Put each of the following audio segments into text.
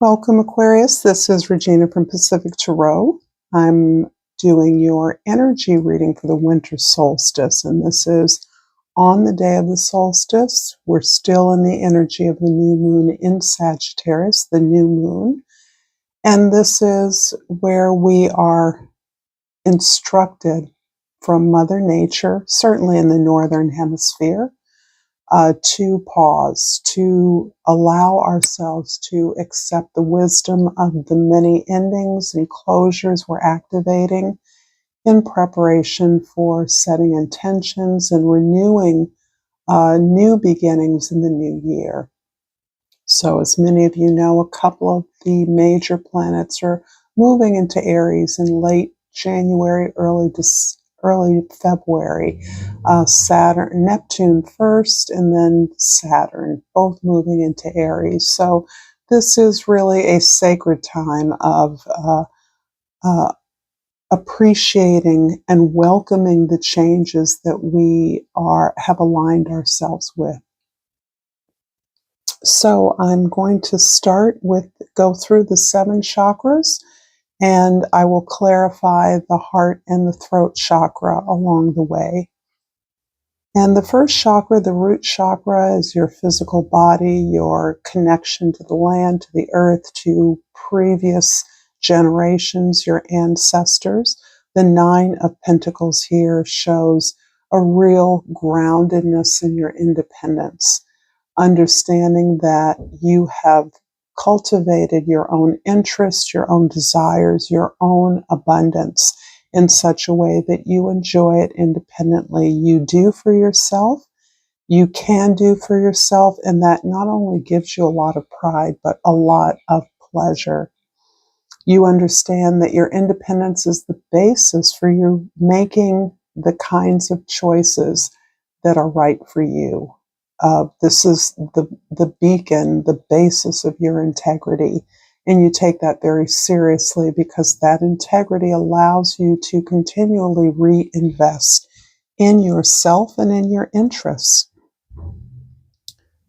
Welcome, Aquarius. This is Regina from Pacific Tarot. I'm doing your energy reading for the winter solstice, and this is on the day of the solstice. We're still in the energy of the new moon in Sagittarius, the new moon, and this is where we are instructed from Mother Nature, certainly in the Northern Hemisphere, to pause, to allow ourselves to accept the wisdom of the many endings and closures we're activating in preparation for setting intentions and renewing new beginnings in the new year. So, as many of you know, a couple of the major planets are moving into Aries in late January, early February. Saturn, Neptune first, and then Saturn, both moving into Aries. So this is really a sacred time of appreciating and welcoming the changes that we have aligned ourselves with. So I'm going to go through the 7 chakras, and I will clarify the heart and the throat chakra along the way. And the first chakra, the root chakra, is your physical body, your connection to the land, to the earth, to previous generations, your ancestors. The 9 of Pentacles here shows a real groundedness in your independence, understanding that you have cultivated your own interests, your own desires, your own abundance in such a way that you enjoy it independently. You do for yourself, you can do for yourself, and that not only gives you a lot of pride, but a lot of pleasure. You understand that your independence is the basis for you making the kinds of choices that are right for you. This is the beacon, the basis of your integrity. And you take that very seriously because that integrity allows you to continually reinvest in yourself and in your interests.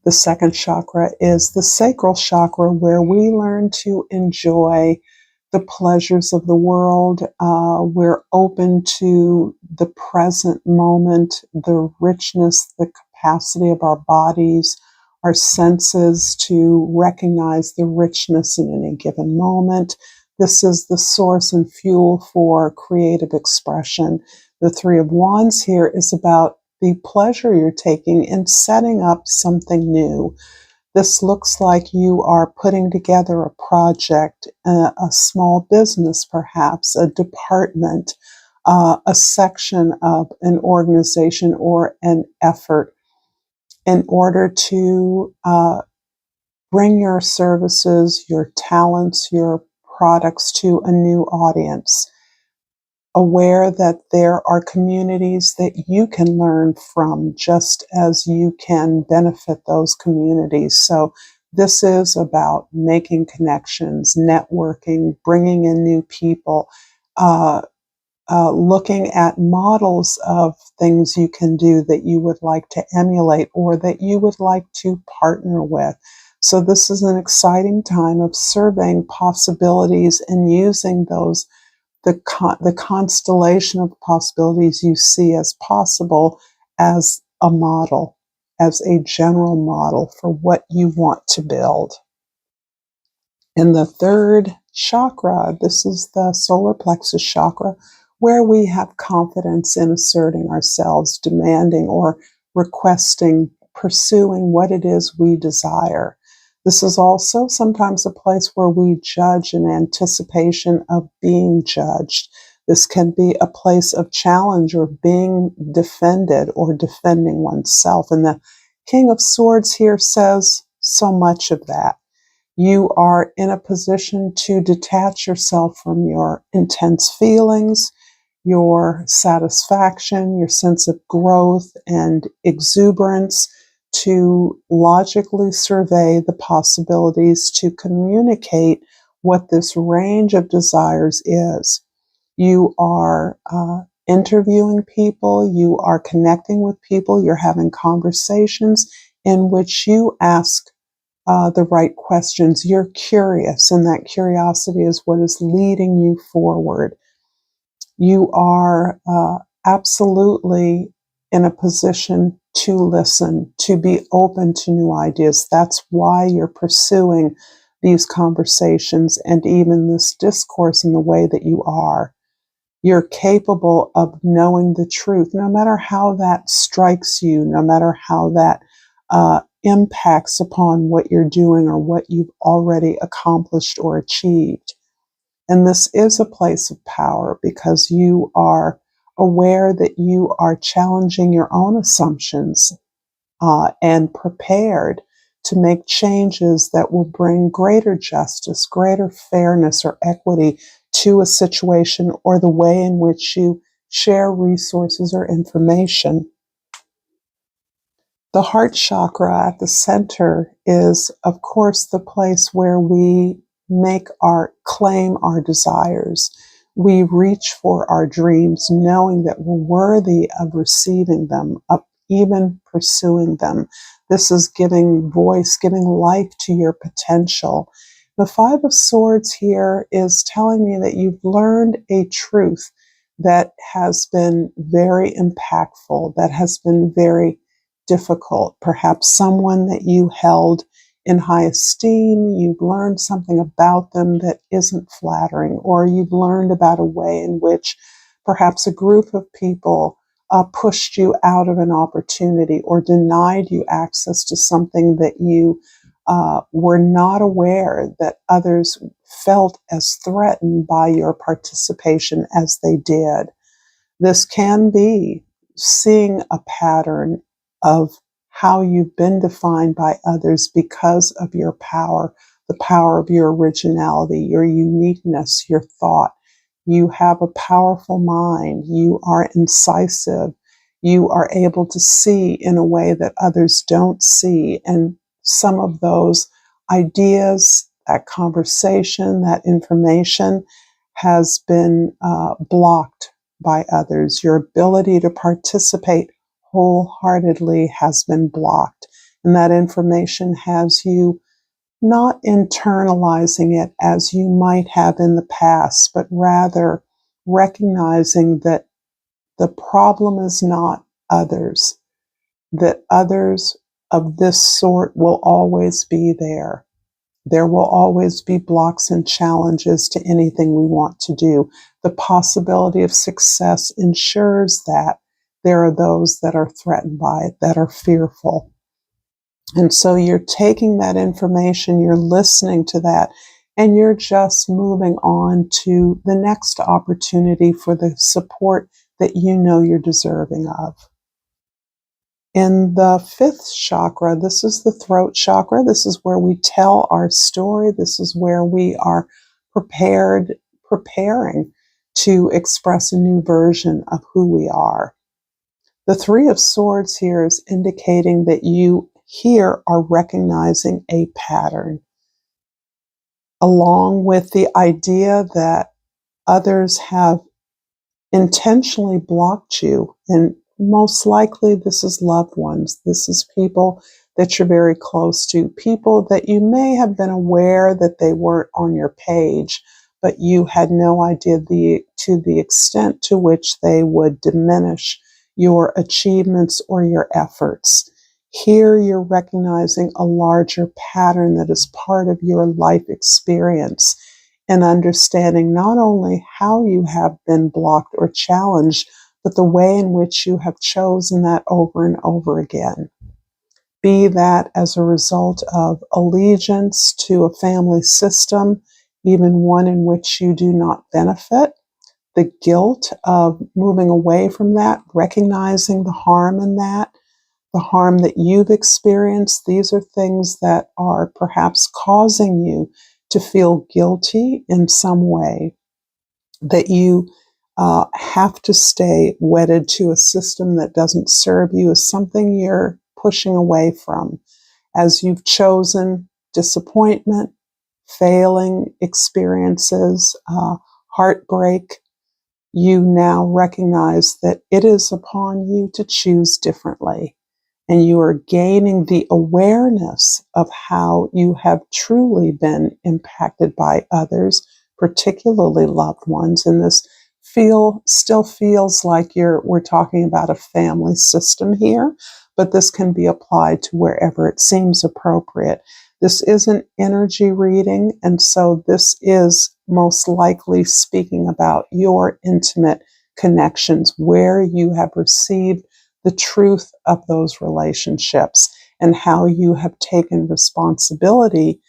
The second chakra is the sacral chakra, where we learn to enjoy the pleasures of the world. We're open to the present moment, the richness, the capacity of our bodies, our senses to recognize the richness in any given moment. This is the source and fuel for creative expression. The 3 of Wands here is about the pleasure you're taking in setting up something new. This looks like you are putting together a project, a small business perhaps, a department, a section of an organization or an effort in order to bring your services, your talents, your products to a new audience. Aware that there are communities that you can learn from just as you can benefit those communities. So this is about making connections, networking, bringing in new people, looking at models of things you can do that you would like to emulate or that you would like to partner with. So this is an exciting time of surveying possibilities and using those the constellation of possibilities you see as possible as a model, as a general model for what you want to build. In the third chakra, this is the solar plexus chakra, where we have confidence in asserting ourselves, demanding or requesting, pursuing what it is we desire. This is also sometimes a place where we judge in anticipation of being judged. This can be a place of challenge or being defended or defending oneself. And the King of Swords here says so much of that. You are in a position to detach yourself from your intense feelings, your satisfaction, your sense of growth and exuberance, to logically survey the possibilities to communicate what this range of desires is. You are interviewing people, you are connecting with people, you're having conversations in which you ask the right questions. You're curious, and that curiosity is what is leading you forward. You are absolutely in a position to listen, to be open to new ideas. That's why you're pursuing these conversations and even this discourse in the way that you are. You're capable of knowing the truth, no matter how that strikes you, no matter how that impacts upon what you're doing or what you've already accomplished or achieved. And this is a place of power because you are aware that you are challenging your own assumptions and prepared to make changes that will bring greater justice, greater fairness or equity to a situation or the way in which you share resources or information. The heart chakra at the center is, of course, the place where we claim our desires. We reach for our dreams, knowing that we're worthy of receiving them, of even pursuing them. This is giving voice, giving life to your potential. The Five of Swords here is telling me that you've learned a truth that has been very impactful, that has been very difficult. Perhaps someone that you held in high esteem, you've learned something about them that isn't flattering, or you've learned about a way in which perhaps a group of people pushed you out of an opportunity or denied you access to something that you were not aware that others felt as threatened by your participation as they did. This can be seeing a pattern of how you've been defined by others because of your power, the power of your originality, your uniqueness, your thought. You have a powerful mind. You are incisive. You are able to see in a way that others don't see. And some of those ideas, that conversation, that information has been blocked by others. Your ability to participate wholeheartedly has been blocked. And that information has you not internalizing it as you might have in the past, but rather recognizing that the problem is not others, that others of this sort will always be there. There will always be blocks and challenges to anything we want to do. The possibility of success ensures that there are those that are threatened by it, that are fearful. And so you're taking that information, you're listening to that, and you're just moving on to the next opportunity for the support that you know you're deserving of. In the fifth chakra, this is the throat chakra. This is where we tell our story. This is where we are preparing to express a new version of who we are. The Three of Swords here is indicating that you here are recognizing a pattern, along with the idea that others have intentionally blocked you. And most likely this is loved ones. This is people that you're very close to, people that you may have been aware that they weren't on your page, but you had no idea to the extent to which they would diminish your achievements or your efforts. Here you're recognizing a larger pattern that is part of your life experience and understanding not only how you have been blocked or challenged, but the way in which you have chosen that over and over again. Be that as a result of allegiance to a family system, even one in which you do not benefit, the guilt of moving away from that, recognizing the harm in that, the harm that you've experienced. These are things that are perhaps causing you to feel guilty in some way, that you have to stay wedded to a system that doesn't serve you, is something you're pushing away from. As you've chosen disappointment, failing experiences, heartbreak, you now recognize that it is upon you to choose differently. and you are gaining the awareness of how you have truly been impacted by others, particularly loved ones. And this still feels like we're talking about a family system here, but this can be applied to wherever it seems appropriate. This is an energy reading, and so this is most likely speaking about your intimate connections, where you have received the truth of those relationships and how you have taken responsibility.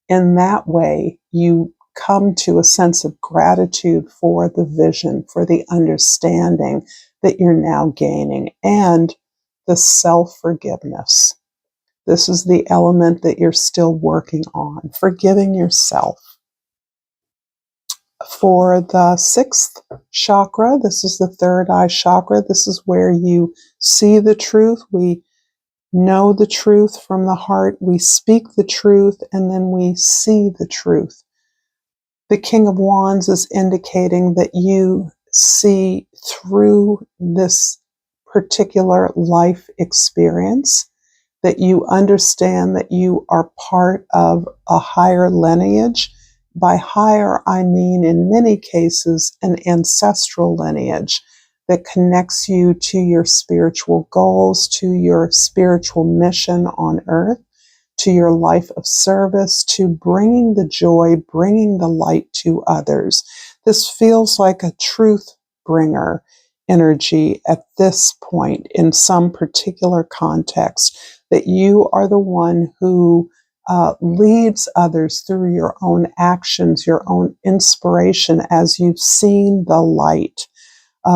In that way, you come to a sense of gratitude for the vision, for the understanding that you're now gaining, and the self-forgiveness. This is the element that you're still working on, forgiving yourself. For the sixth chakra, this is the third eye chakra. This is where you see the truth. We know the truth from the heart. We speak the truth, and then we see the truth. The King of Wands is indicating that you see through this particular life experience, that you understand that you are part of a higher lineage. By higher, I mean in many cases an ancestral lineage that connects you to your spiritual goals, to your spiritual mission on earth, to your life of service, to bringing the joy, bringing the light to others. This feels like a truth bringer energy at this point in some particular context, that you are the one who leads others through your own actions, your own inspiration as you've seen the light.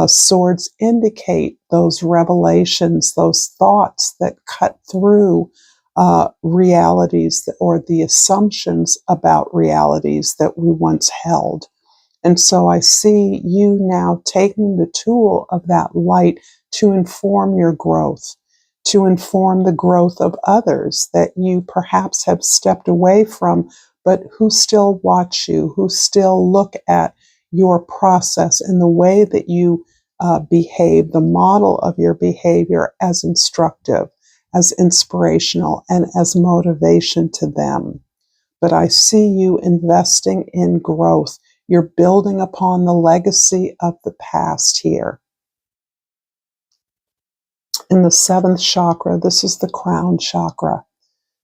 Swords indicate those revelations, those thoughts that cut through realities or the assumptions about realities that we once held. And so I see you now taking the tool of that light to inform your growth, to inform the growth of others that you perhaps have stepped away from, but who still watch you, who still look at your process and the way that you behave, the model of your behavior as instructive, as inspirational, and as motivation to them. But I see you investing in growth. You're building upon the legacy of the past here. In the seventh chakra, this is the crown chakra.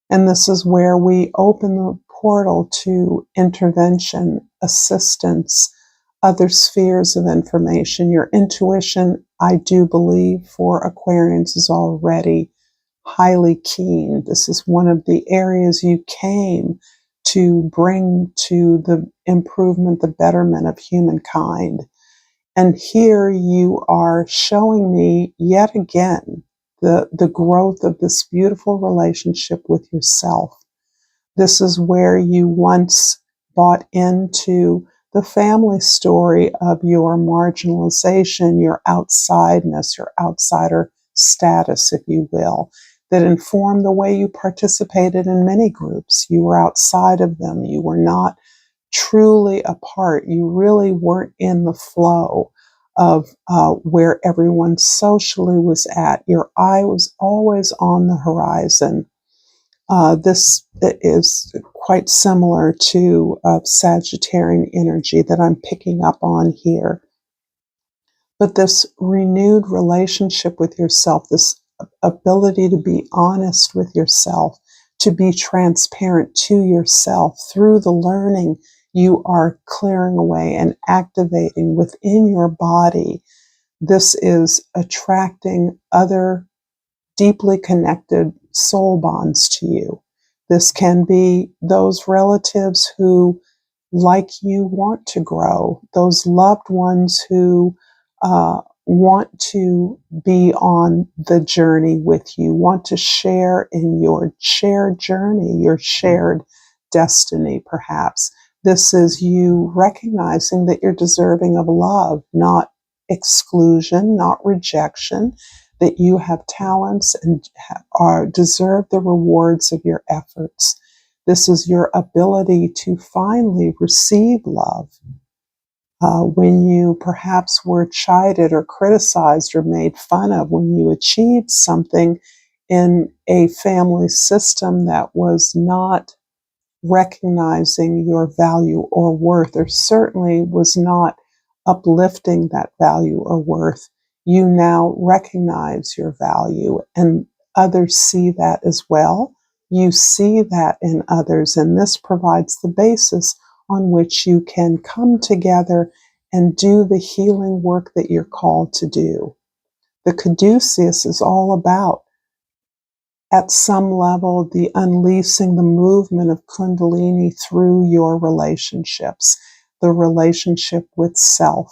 And this is where we open the portal to intervention, assistance, other spheres of information. Your intuition, I do believe, for Aquarians is already highly keen. This is one of the areas you came to bring to the improvement, the betterment of humankind. And here you are showing me yet again the growth of this beautiful relationship with yourself. This is where you once bought into the family story of your marginalization, your outsideness, your outsider status, if you will, that informed the way you participated in many groups. You were outside of them. You were not truly a part. You really weren't in the flow of where everyone socially was at. Your eye was always on the horizon. This is quite similar to Sagittarian energy that I'm picking up on here. But this renewed relationship with yourself, this ability to be honest with yourself, to be transparent to yourself through the learning you are clearing away and activating within your body. This is attracting other deeply connected soul bonds to you. This can be those relatives who, like you, want to grow, those loved ones who want to be on the journey with you, want to share in your shared journey, your shared destiny, perhaps. This is you recognizing that you're deserving of love, not exclusion, not rejection, that you have talents and deserve the rewards of your efforts. This is your ability to finally receive love. When you perhaps were chided or criticized or made fun of, when you achieved something, in a family system that was not recognizing your value or worth, or certainly was not uplifting that value or worth, you now recognize your value, and others see that as well. You see that in others, and this provides the basis on which you can come together and do the healing work that you're called to do. The caduceus is all about, at some level, the unleashing the movement of Kundalini through your relationships, the relationship with self.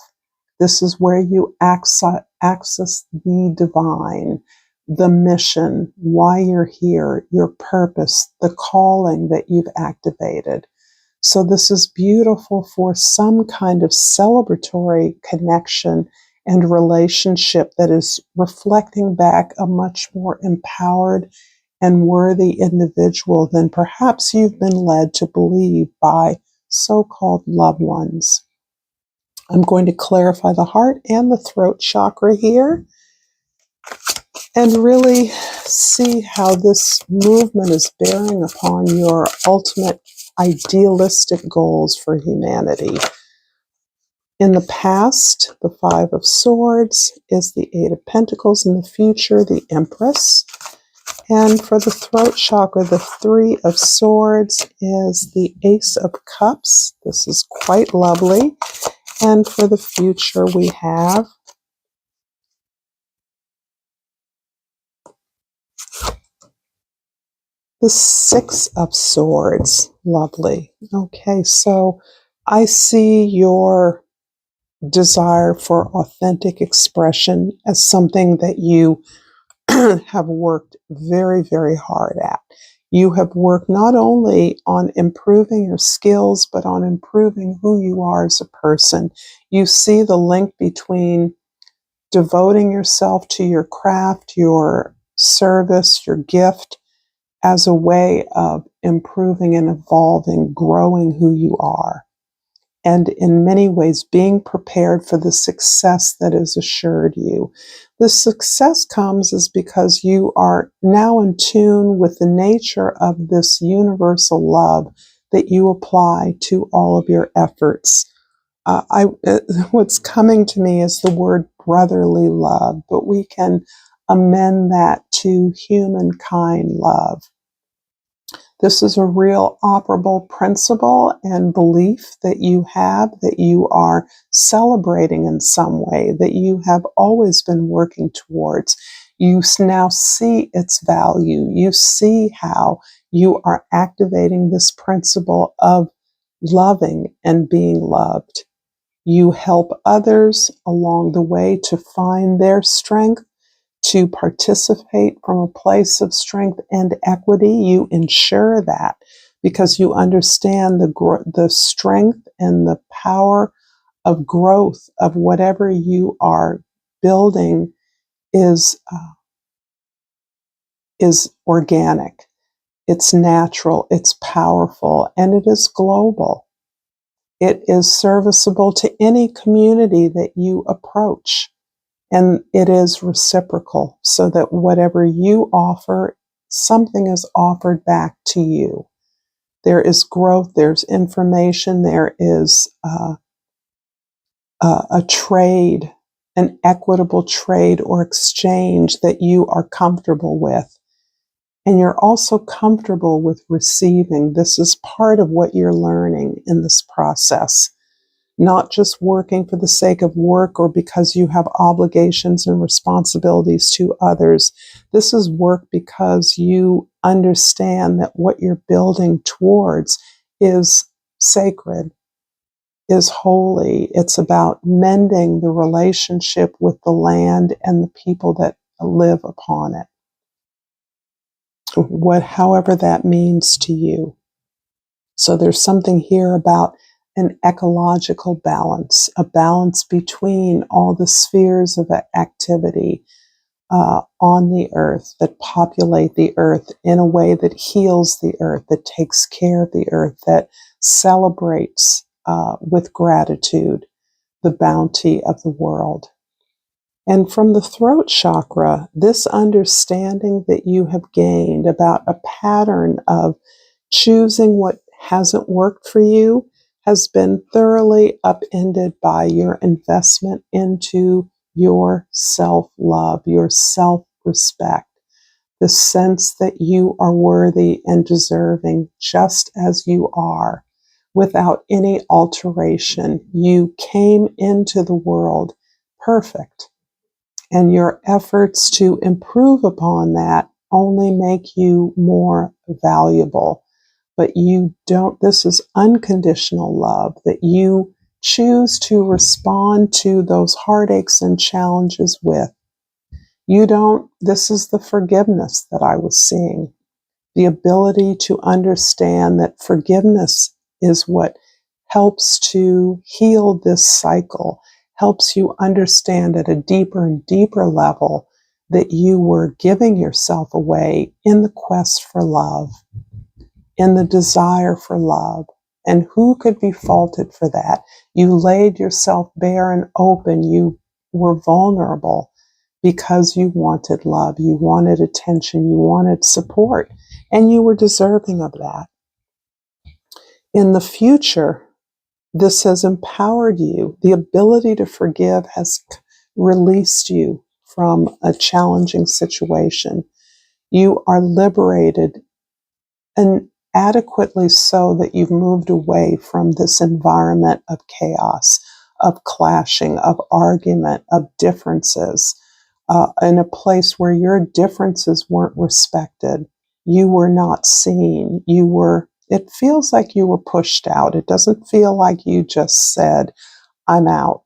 This is where you access the divine, the mission, why you're here, your purpose, the calling that you've activated. So this is beautiful for some kind of celebratory connection and relationship that is reflecting back a much more empowered and worthy individual than perhaps you've been led to believe by so-called loved ones. I'm going to clarify the heart and the throat chakra here and really see how this movement is bearing upon your ultimate idealistic goals for humanity. In the past, the Five of Swords is the Eight of Pentacles. In the future, the Empress. And for the throat chakra, the Three of Swords is the Ace of Cups. This is quite lovely. And for the future, we have the Six of Swords. Lovely. Okay, so I see your desire for authentic expression as something that you have worked very, very hard at. You have worked not only on improving your skills, but on improving who you are as a person. You see the link between devoting yourself to your craft, your service, your gift, as a way of improving and evolving, growing who you are. And in many ways, being prepared for the success that is assured you. The success comes is because you are now in tune with the nature of this universal love that you apply to all of your efforts. What's coming to me is the word brotherly love, but we can amend that to humankind love. This is a real operable principle and belief that you have, that you are celebrating in some way, that you have always been working towards. You now see its value. You see how you are activating this principle of loving and being loved. You help others along the way to find their strength, to participate from a place of strength and equity. You ensure that because you understand the strength and the power of growth of whatever you are building is organic, it's natural, it's powerful, and it is global. It is serviceable to any community that you approach. And it is reciprocal, so that whatever you offer, something is offered back to you. There is growth, there's information, there is a trade, an equitable trade or exchange that you are comfortable with. And you're also comfortable with receiving. This is part of what you're learning in this process. Not just working for the sake of work or because you have obligations and responsibilities to others. This is work because you understand that what you're building towards is sacred, is holy. It's about mending the relationship with the land and the people that live upon it. However that means to you. So there's something here about an ecological balance, a balance between all the spheres of activity on the earth that populate the earth in a way that heals the earth, that takes care of the earth, that celebrates with gratitude the bounty of the world. And from the throat chakra, this understanding that you have gained about a pattern of choosing what hasn't worked for you has been thoroughly upended by your investment into your self-love, your self-respect, the sense that you are worthy and deserving just as you are, without any alteration. You came into the world perfect, and your efforts to improve upon that only make you more valuable. But you don't, this is unconditional love, that you choose to respond to those heartaches and challenges with. You don't, this is the forgiveness that I was seeing. The ability to understand that forgiveness is what helps to heal this cycle, helps you understand at a deeper and deeper level that you were giving yourself away in the quest for love, in the desire for love. And who could be faulted for that? You laid yourself bare and open. You were vulnerable because you wanted love, you wanted attention, you wanted support, and you were deserving of that. In the future, this has empowered you. The ability to forgive has released you from a challenging situation. You are liberated, and adequately so that you've moved away from this environment of chaos, of clashing, of argument, of differences, in a place where your differences weren't respected. You were not seen. It feels like you were pushed out. It doesn't feel like you just said, I'm out.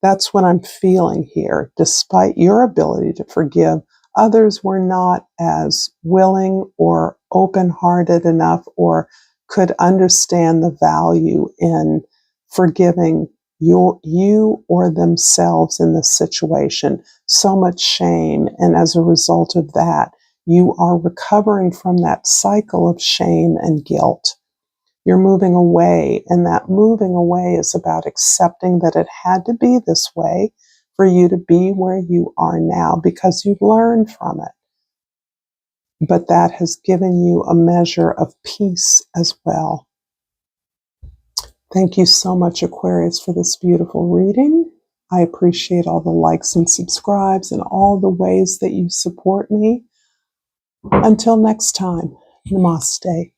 That's what I'm feeling here. Despite your ability to forgive, others were not as willing or open-hearted enough or could understand the value in forgiving you or themselves in this situation. So much shame, and as a result of that, you are recovering from that cycle of shame and guilt. You're moving away, and that moving away is about accepting that it had to be this way for you to be where you are now because you've learned from it. But that has given you a measure of peace as well. Thank you so much, Aquarius, for this beautiful reading. I appreciate all the likes and subscribes and all the ways that you support me. Until next time, namaste.